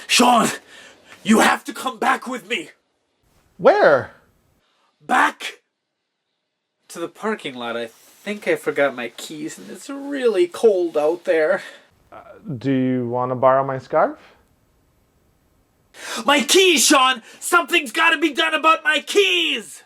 Sean, you have to come back with me. Where? Back to the parking lot. I think I forgot my keys, and it's really cold out there. Do you want to borrow my scarf? My keys, Sean! Something's got to be done about my keys!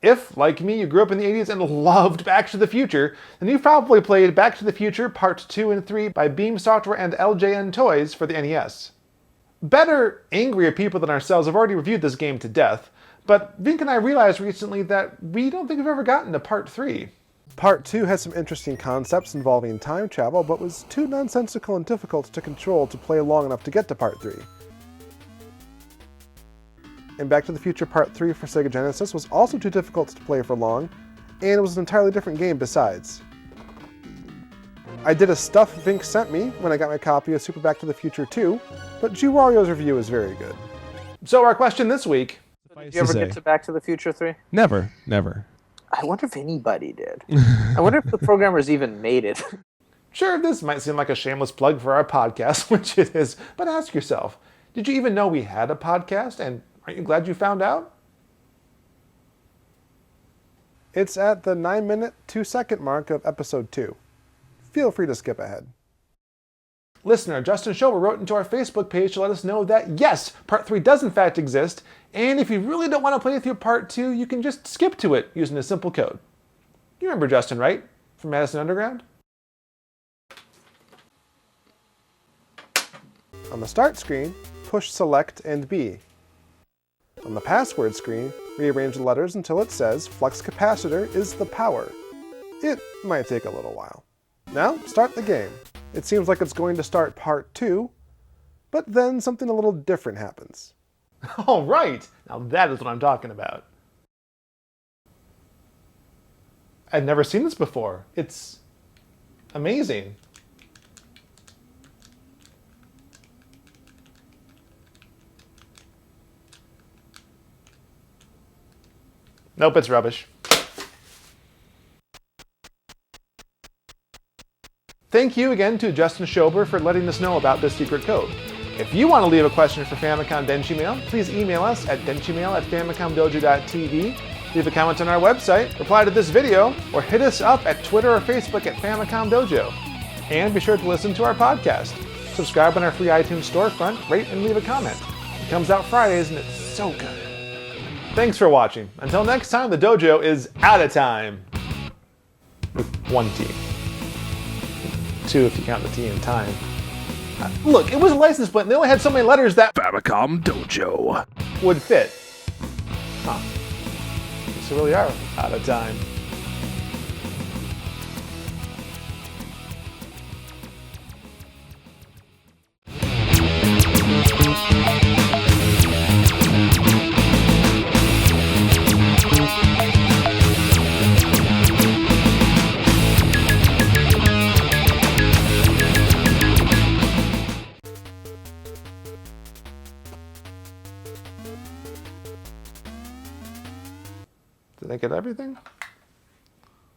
If, like me, you grew up in the 80s and loved Back to the Future, then you've probably played Back to the Future Part 2 and 3 by Beam Software and LJN Toys for the NES. Better, angrier people than ourselves have already reviewed this game to death, but Vinnk and I realized recently that we don't think we've ever gotten to Part 3. Part 2 has some interesting concepts involving time travel, but was too nonsensical and difficult to control to play long enough to get to Part 3. And Back to the Future Part 3 for Sega Genesis was also too difficult to play for long, and it was an entirely different game besides. I did a stuff Vinnk sent me when I got my copy of Super Back to the Future 2, but G Wario's review is very good. So our question this week... Did you ever get to Back to the Future 3? Never, never. I wonder if anybody did. I wonder if the programmers even made it. Sure, this might seem like a shameless plug for our podcast, which it is, but ask yourself, did you even know we had a podcast, and aren't you glad you found out? It's at the 9-minute, 2-second mark of episode 2. Feel free to skip ahead. Listener Justin Schober wrote into our Facebook page to let us know that yes, Part 3 does in fact exist, and if you really don't want to play through Part 2, you can just skip to it using a simple code. You remember Justin, right? From Madison Underground? On the start screen, push Select and B. On the password screen, rearrange the letters until it says Flux Capacitor is the power. It might take a little while. Now, start the game. It seems like it's going to start Part 2, but then something a little different happens. All right! Now that is what I'm talking about. I've never seen this before. It's amazing. Nope, it's rubbish. Thank you again to Justin Schober for letting us know about this secret code. If you want to leave a question for Famicom Denchimail, please email us at denchimail@famicomdojo.tv, leave a comment on our website, reply to this video, or hit us up at Twitter or Facebook at Famicom Dojo. And be sure to listen to our podcast. Subscribe on our free iTunes storefront, rate and leave a comment. It comes out Fridays and it's so good. Thanks for watching. Until next time, the dojo is out of time. With one T. 2 if you count the T in time. Look, it was a license plate and they only had so many letters that Famicom Dojo would fit. Huh. So really are out of time. Did I get everything?